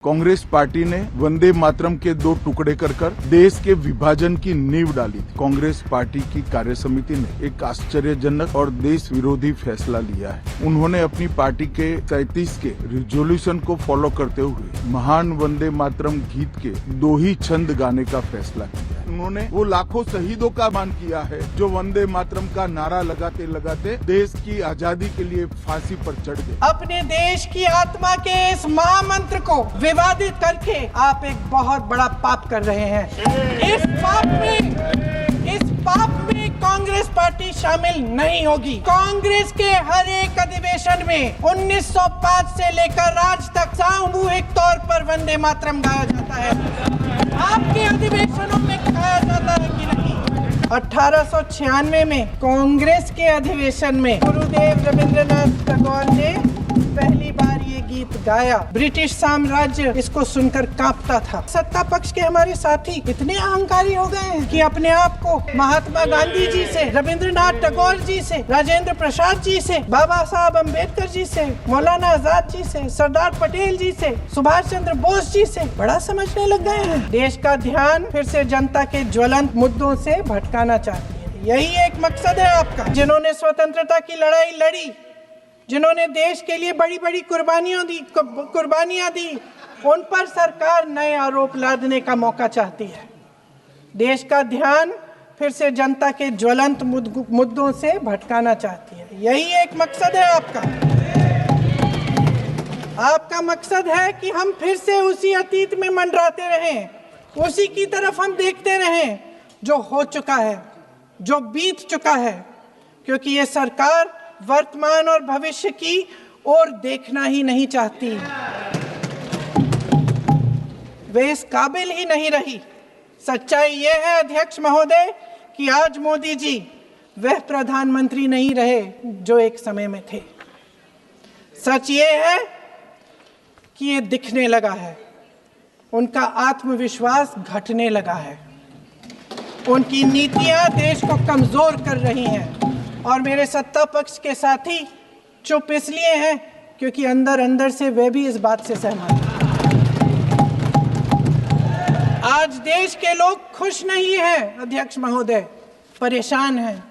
Congress party ने वंदे मातरम के 2 टुकड़े कर देश के विभाजन की नींव डाली थी। कांग्रेस पार्टी की कार्य समिति ने एक आश्चर्यजनक और देश विरोधी फैसला लिया है। उन्होंने अपनी पार्टी के 37 के रिजोल्यूशन को फॉलो करते हुए महान वंदे मातरम गीत के 2 ही छंद गाने का फैसला किया है। उन्होंने वो लाखों शहीदों का मान किया है जो वंदे मातरम का नारा लगाते लगाते देश की आजादी के लिए फांसी पर चढ़ गए। अपने देश की आत्मा के इस महामंत्र को विवादित करके आप एक बहुत बड़ा पाप कर रहे हैं। इस पाप में कांग्रेस पार्टी शामिल नहीं होगी। कांग्रेस के हर एक अधिवेशन में 1905 से लेकर आज तक सामूहिक तौर पर वंदे मातरम गाया जाता है। आपके अधिवेशनों में गाया जाता है कि नहीं? 1896 में कांग्रेस के अधिवेशन में गुरुदेव रविंद्रनाथ टैगोर ने पहली बार ये गीत गाया। ब्रिटिश साम्राज्य इसको सुनकर कांपता था। सत्ता पक्ष के हमारे साथी इतने अहंकारी हो गए हैं कि अपने आप को महात्मा गांधी जी से, रविंद्रनाथ टैगोर जी से, राजेंद्र प्रसाद जी से, बाबा साहब अम्बेडकर जी से, मौलाना आजाद जी से, सरदार पटेल जी से, सुभाष चंद्र बोस जी से बड़ा समझने लग गए हैं। देश का ध्यान फिर से जनता के ज्वलंत मुद्दों से भटकाना चाहती है। यही एक मकसद है आपका। जिन्होंने स्वतंत्रता की लड़ाई लड़ी, जिन्होंने देश के लिए बड़ी बड़ी कुर्बानियां दी, उन पर सरकार नए आरोप लादने का मौका चाहती है। देश का ध्यान फिर से जनता के ज्वलंत मुद्दों से भटकाना चाहती है। यही एक मकसद है आपका। आपका मकसद है कि हम फिर से उसी अतीत में मंडराते रहें, उसी की तरफ हम देखते रहें जो हो चुका है, जो बीत चुका है, क्योंकि ये सरकार वर्तमान और भविष्य की ओर देखना ही नहीं चाहती। वे इस काबिल ही नहीं रही। सच्चाई ये है अध्यक्ष महोदय कि आज मोदी जी वह प्रधानमंत्री नहीं रहे जो एक समय में थे। सच ये है कि ये दिखने लगा है, उनका आत्मविश्वास घटने लगा है, उनकी नीतियां देश को कमजोर कर रही हैं। और मेरे सत्ता पक्ष के साथी चुप इसलिए हैं क्योंकि अंदर अंदर से वे भी इस बात से सहमत हैं। आज देश के लोग खुश नहीं हैं अध्यक्ष महोदय, परेशान हैं,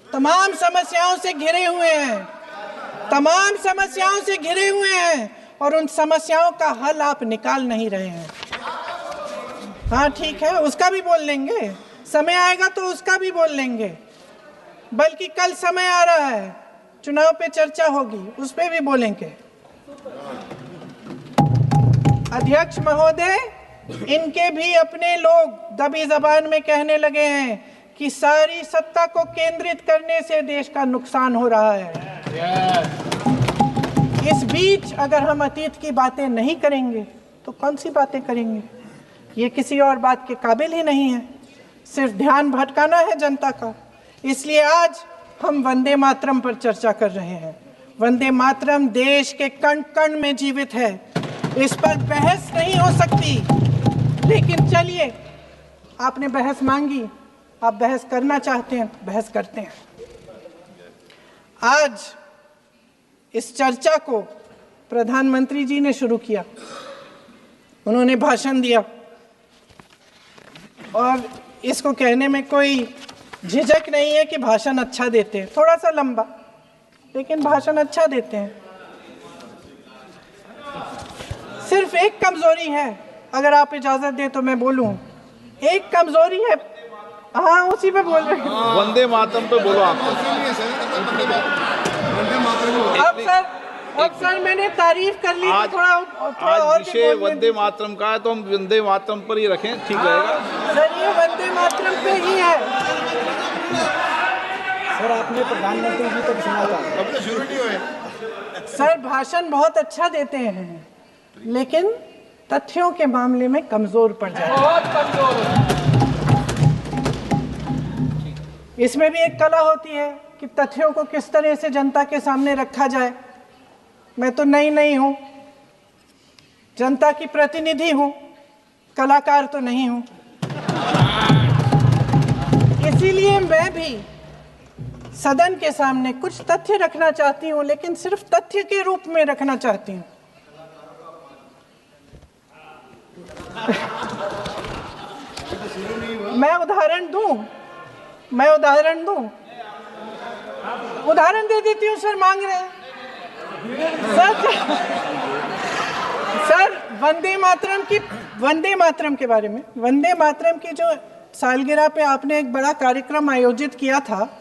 तमाम समस्याओं से घिरे हुए हैं, और उन समस्याओं का हल आप निकाल नहीं रहे हैं। हाँ ठीक है, उसका भी बोल लेंगे, समय आएगा तो उसका भी बोल लेंगे। बल्कि कल समय आ रहा है, चुनाव पे चर्चा होगी, उस पे भी बोलेंगे। अध्यक्ष महोदय, इनके भी अपने लोग दबी जबान में कहने लगे हैं कि सारी सत्ता को केंद्रित करने से देश का नुकसान हो रहा है। इस बीच अगर हम अतीत की बातें नहीं करेंगे तो कौन सी बातें करेंगे? ये किसी और बात के काबिल ही नहीं है, सिर्फ ध्यान भटकाना है जनता का। इसलिए आज हम वंदे मातरम पर चर्चा कर रहे हैं। वंदे मातरम देश के कण कण में जीवित है, इस पर बहस नहीं हो सकती। लेकिन चलिए, आपने बहस मांगी, आप बहस करना चाहते हैं, बहस करते हैं। आज इस चर्चा को प्रधानमंत्री जी ने शुरू किया, उन्होंने भाषण दिया, और इसको कहने में कोई झिझक नहीं है कि भाषण अच्छा देते हैं, थोड़ा सा लंबा, लेकिन भाषण अच्छा देते हैं। सिर्फ एक कमजोरी है, अगर आप इजाजत दें तो मैं बोलूं, एक कमजोरी है। हाँ, उसी पे बोल रहे हैं, वंदे मातरम पे बोलो आप। अब सर मैंने तारीफ कर ली, थोड़ा और विषय वंदे मातरम का है तो हम वंदे मातरम पर ही रखें, ठीक रहेगा सर। ये वंदे मातरम पे ही है सर। आपने प्रधानमंत्री जी तक सुना था, अब तो शुरू नहीं हुए। सर भाषण बहुत अच्छा देते हैं, लेकिन तथ्यों के मामले में कमजोर पड़ जाते हैं, बहुत कमजोर। इसमें भी एक कला होती है कि तथ्यों को किस तरह से जनता के सामने रखा जाए। मैं तो नहीं हूं, जनता की प्रतिनिधि हूं, कलाकार तो नहीं हूं। इसीलिए मैं भी सदन के सामने कुछ तथ्य रखना चाहती हूं, लेकिन सिर्फ तथ्य के रूप में रखना चाहती हूं। मैं उदाहरण दे देती हूँ सर, मांग रहे हैं सर वंदे मातरम के बारे में, वंदे मातरम की जो सालगिरह पे आपने एक बड़ा कार्यक्रम आयोजित किया था,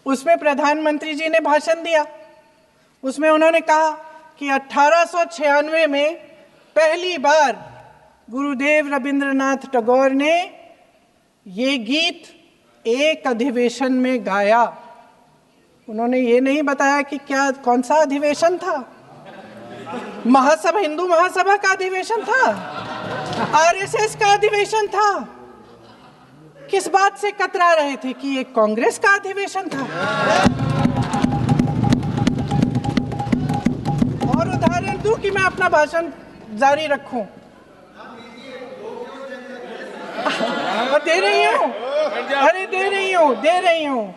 उसमें प्रधानमंत्री जी ने भाषण दिया। उसमें उन्होंने कहा कि 1896 में पहली बार गुरुदेव रविंद्रनाथ टैगोर ने ये गीत एक अधिवेशन में गाया। उन्होंने ये नहीं बताया कि कौन सा अधिवेशन था। हिंदू महासभा का अधिवेशन था, आरएसएस का अधिवेशन था। किस बात से कतरा रहे थे कि ये कांग्रेस का अधिवेशन था। और उदाहरण दूं कि मैं अपना भाषण जारी रखूं। दे रही हूं।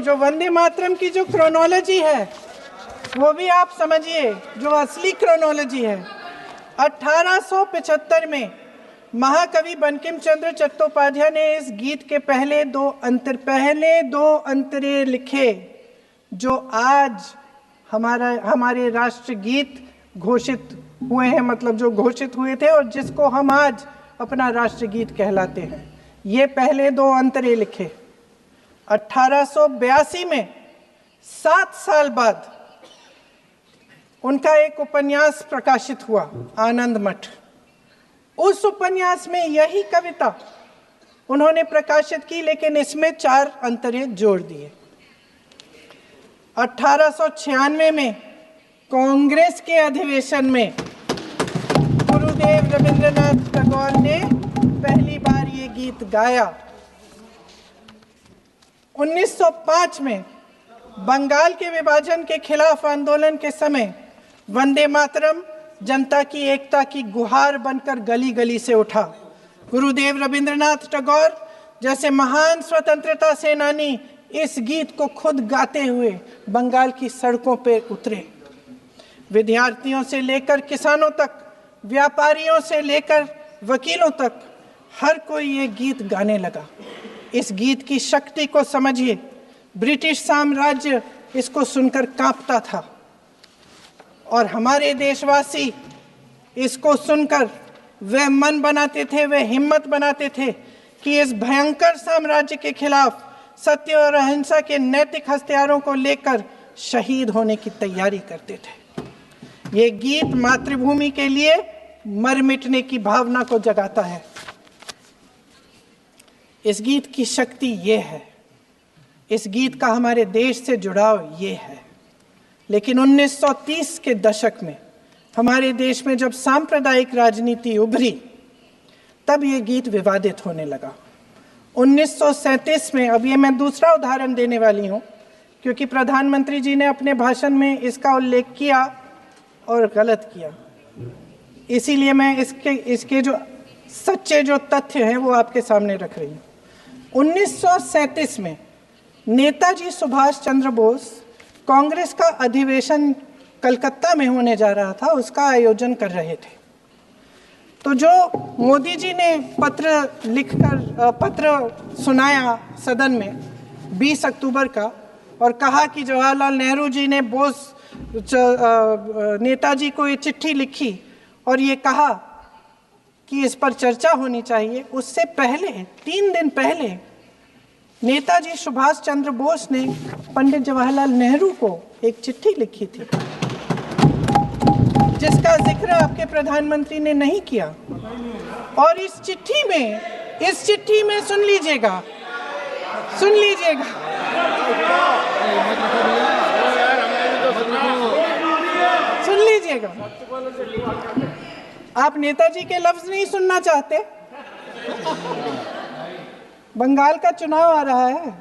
जो वंदे मातरम की जो क्रोनोलॉजी है वो भी आप समझिए, जो असली क्रोनोलॉजी है। 1875 में महाकवि बंकिम चंद्र चट्टोपाध्याय ने इस गीत के पहले दो अंतरे लिखे, जो आज हमारे राष्ट्रगीत घोषित हुए हैं, मतलब जो घोषित हुए थे और जिसको हम आज अपना राष्ट्रगीत कहलाते हैं। ये पहले दो अंतरे लिखे 1882 में। 7 साल बाद उनका एक उपन्यास प्रकाशित हुआ, आनंद मठ। उस उपन्यास में यही कविता उन्होंने प्रकाशित की, लेकिन इसमें 4 अंतरे जोड़ दिए। 1896 में कांग्रेस के अधिवेशन में गुरुदेव रविंद्रनाथ टैगोर ने पहली बार ये गीत गाया। 1905 में बंगाल के विभाजन के खिलाफ आंदोलन के समय वंदे मातरम जनता की एकता की गुहार बनकर गली गली से उठा। गुरुदेव रविंद्रनाथ टैगोर जैसे महान स्वतंत्रता सेनानी इस गीत को खुद गाते हुए बंगाल की सड़कों पर उतरे। विद्यार्थियों से लेकर किसानों तक, व्यापारियों से लेकर वकीलों तक, हर कोई ये गीत गाने लगा। इस गीत की शक्ति को समझिए। ब्रिटिश साम्राज्य इसको सुनकर कांपता था और हमारे देशवासी इसको सुनकर वे मन बनाते थे, वे हिम्मत बनाते थे कि इस भयंकर साम्राज्य के खिलाफ सत्य और अहिंसा के नैतिक हथियारों को लेकर शहीद होने की तैयारी करते थे। ये गीत मातृभूमि के लिए मर मिटने की भावना को जगाता है। इस गीत की शक्ति ये है, इस गीत का हमारे देश से जुड़ाव ये है। लेकिन 1930 के दशक में हमारे देश में जब सांप्रदायिक राजनीति उभरी, तब ये गीत विवादित होने लगा। 1937 में, अब ये मैं दूसरा उदाहरण देने वाली हूँ, क्योंकि प्रधानमंत्री जी ने अपने भाषण में इसका उल्लेख किया और गलत किया, इसीलिए मैं इसके जो सच्चे जो तथ्य हैं वो आपके सामने रख रही हूँ। 1937 में नेताजी सुभाष चंद्र बोस कांग्रेस का अधिवेशन कलकत्ता में होने जा रहा था, उसका आयोजन कर रहे थे। तो जो मोदी जी ने पत्र सुनाया सदन में 20 अक्टूबर का, और कहा कि जवाहरलाल नेहरू जी ने नेताजी को ये चिट्ठी लिखी और ये कहा कि इस पर चर्चा होनी चाहिए। उससे पहले 3 दिन पहले नेताजी सुभाष चंद्र बोस ने पंडित जवाहरलाल नेहरू को एक चिट्ठी लिखी थी, जिसका जिक्र आपके प्रधानमंत्री ने नहीं किया। और इस चिट्ठी में सुन लीजिएगा, आप नेताजी के लफ्ज नहीं सुनना चाहते? बंगाल का चुनाव आ रहा है।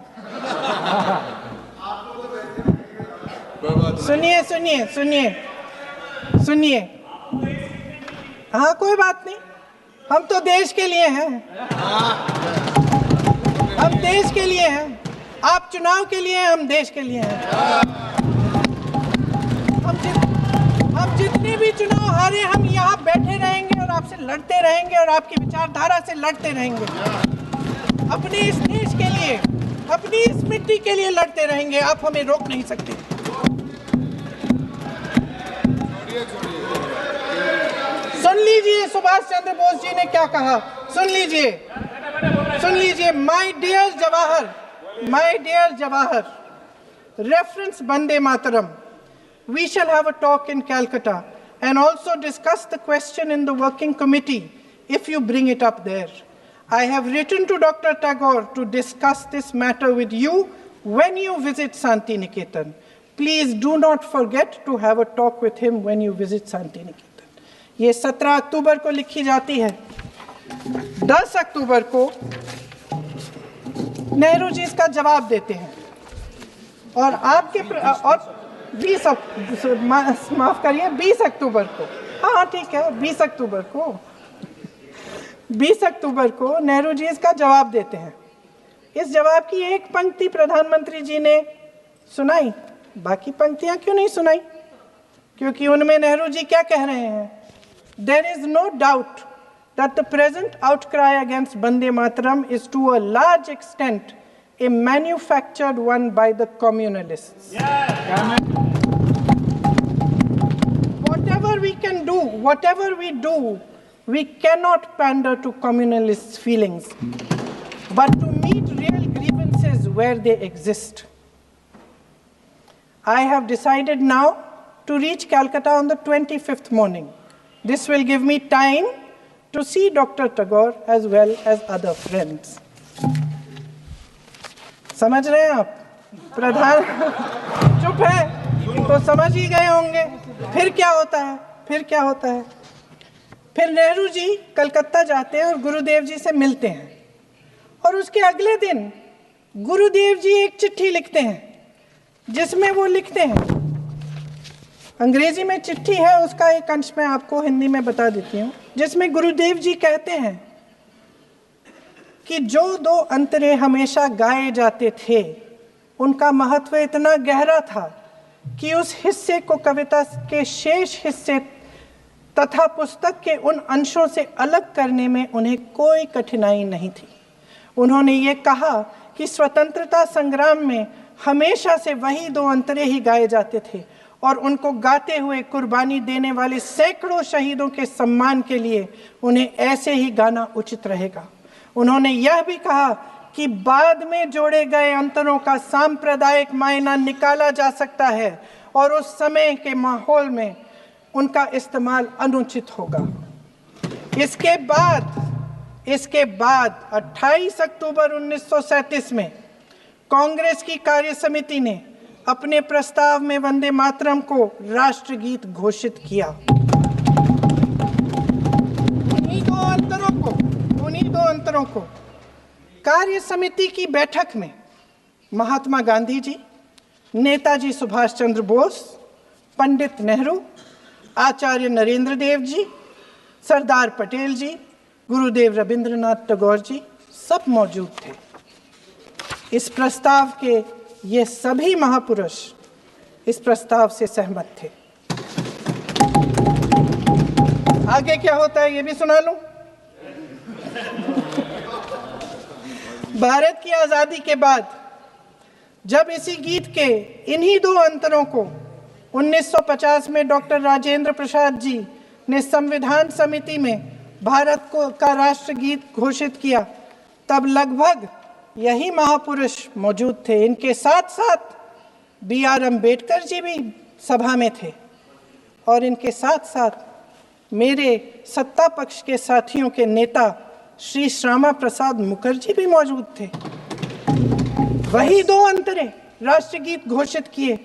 सुनिए। हाँ, कोई बात नहीं, हम तो देश के लिए हैं। हम देश के लिए हैं। आप चुनाव के लिए हैं, हम देश के लिए हैं। हम जितने भी चुनाव हारे, हम यहाँ बैठे रहेंगे और आपसे लड़ते रहेंगे और आपकी विचारधारा से लड़ते रहेंगे। अपने इस देश के लिए, अपनी इस मिट्टी के लिए लड़ते रहेंगे। आप हमें रोक नहीं सकते। सुन लीजिए सुभाष चंद्र बोस जी ने क्या कहा, सुन लीजिए, सुन लीजिए। My dear Jawahar, my dear Jawahar, reference Vande Mataram. We shall have a talk in Calcutta and also discuss the question in the working committee if you bring it up there. I have written to Dr. Tagore to discuss this matter with you when you visit Santi Niketan. Please do not forget to have a talk with him when you visit Santi Niketan. ये 17 अक्टूबर को लिखी जाती है। 10 अक्टूबर को नेहरू जी इसका जवाब देते हैं और आपके और 20 माफ करिए 20 अक्टूबर को, हाँ ठीक है, 20 अक्टूबर को 20 अक्टूबर को नेहरू जी इसका जवाब देते हैं। इस जवाब की एक पंक्ति प्रधानमंत्री जी ने सुनाई, बाकी पंक्तियां क्यों नहीं सुनाई? क्योंकि उनमें नेहरू जी क्या कह रहे हैं? There is no doubt that the present outcry against Vande Mataram is to a large extent a manufactured one by the communalists. Whatever we can do, whatever we do, we cannot pander to communalists' feelings, but to meet real grievances where they exist. I have decided now to reach Calcutta on the 25th morning. This will give me time to see Dr. Tagore as well as other friends. समझ रहे हैं आप? प्रधान चुप है तो समझ ही गए होंगे। फिर क्या होता है? फिर क्या होता है? फिर नेहरू जी कलकत्ता जाते हैं और गुरुदेव जी से मिलते हैं और उसके अगले दिन गुरुदेव जी एक चिट्ठी लिखते हैं जिसमें वो लिखते हैं, अंग्रेजी में चिट्ठी है, उसका एक अंश मैं आपको हिंदी में बता देती हूँ, जिसमें गुरुदेव जी कहते हैं कि जो दो अंतरे हमेशा गाए जाते थे उनका महत्व इतना गहरा था कि उस हिस्से को कविता के शेष हिस्से तथा पुस्तक के उन अंशों से अलग करने में उन्हें कोई कठिनाई नहीं थी। उन्होंने ये कहा कि स्वतंत्रता संग्राम में हमेशा से वही दो अंतरे ही गाए जाते थे और उनको गाते हुए कुर्बानी देने वाले सैकड़ों शहीदों के सम्मान के लिए उन्हें ऐसे ही गाना उचित रहेगा। उन्होंने यह भी कहा कि बाद में जोड़े गए अंतरों का सांप्रदायिक मायना निकाला जा सकता है और उस समय के माहौल में उनका इस्तेमाल अनुचित होगा। इसके बाद 28 अक्टूबर 1937 में कांग्रेस की कार्य समिति ने अपने प्रस्ताव में वंदे मातरम को राष्ट्रगीत घोषित किया। उन्हीं दो अंतरों को कार्य समिति की बैठक में महात्मा गांधी जी, नेताजी सुभाष चंद्र बोस, पंडित नेहरू, आचार्य नरेंद्र देव जी, सरदार पटेल जी, गुरुदेव रविंद्रनाथ टैगोर जी सब मौजूद थे। इस प्रस्ताव के ये सभी महापुरुष इस प्रस्ताव से सहमत थे। आगे क्या होता है ये भी सुना लूं। भारत की आजादी के बाद जब इसी गीत के इन्हीं दो अंतरों को 1950 में डॉक्टर राजेंद्र प्रसाद जी ने संविधान समिति में भारत का राष्ट्रगीत घोषित किया, तब लगभग यही महापुरुष मौजूद थे। इनके साथ साथ B.R. अम्बेडकर जी भी सभा में थे और इनके साथ साथ मेरे सत्ता पक्ष के साथियों के नेता श्री श्यामा प्रसाद मुखर्जी भी मौजूद थे। वही दो अंतरे राष्ट्रगीत घोषित किए।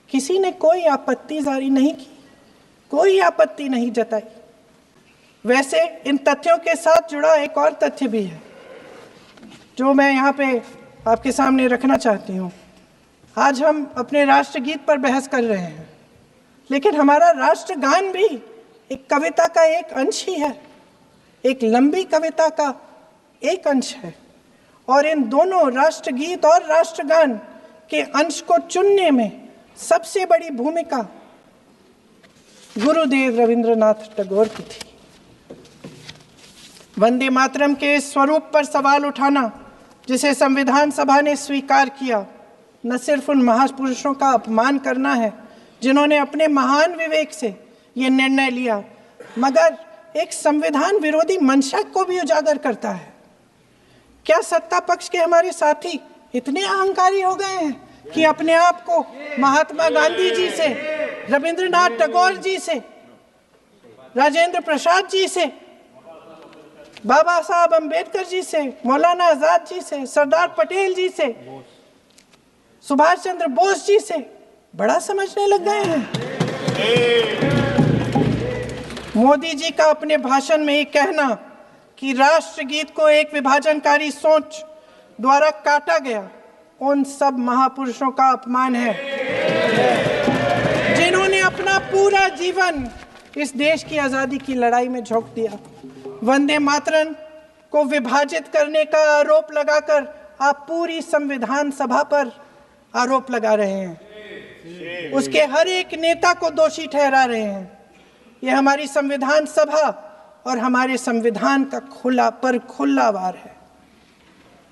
किसी ने कोई आपत्ति जारी नहीं की, कोई आपत्ति नहीं जताई। वैसे इन तथ्यों के साथ जुड़ा एक और तथ्य भी है जो मैं यहाँ पे आपके सामने रखना चाहती हूँ। आज हम अपने राष्ट्रगीत पर बहस कर रहे हैं, लेकिन हमारा राष्ट्रगान भी एक कविता का एक अंश ही है, एक लंबी कविता का एक अंश है। और इन दोनों राष्ट्रगीत और राष्ट्रगान के अंश को चुनने में सबसे बड़ी भूमिका गुरुदेव रविंद्रनाथ टैगोर की थी। वंदे मातरम के स्वरूप पर सवाल उठाना, जिसे संविधान सभा ने स्वीकार किया, न सिर्फ उन महापुरुषों का अपमान करना है जिन्होंने अपने महान विवेक से ये निर्णय लिया, मगर एक संविधान विरोधी मंशा को भी उजागर करता है। क्या सत्ता पक्ष के हमारे साथी इतने अहंकारी हो गए हैं कि अपने आप को महात्मा गांधी जी से, रविंद्रनाथ टैगोर जी से, राजेंद्र प्रसाद जी से, बाबा साहब अंबेडकर जी से, मौलाना आजाद जी से, सरदार पटेल जी से, सुभाष चंद्र बोस जी से बड़ा समझने लग गए हैं? मोदी जी का अपने भाषण में ये कहना कि राष्ट्रगीत को एक विभाजनकारी सोच द्वारा काटा गया, उन सब महापुरुषों का अपमान है जिन्होंने अपना पूरा जीवन इस देश की आजादी की लड़ाई में झोंक दिया। वंदे मातरम को विभाजित करने का आरोप लगाकर आप पूरी संविधान सभा पर आरोप लगा रहे हैं, उसके हर एक नेता को दोषी ठहरा रहे हैं। यह हमारी संविधान सभा और हमारे संविधान का खुला वार है।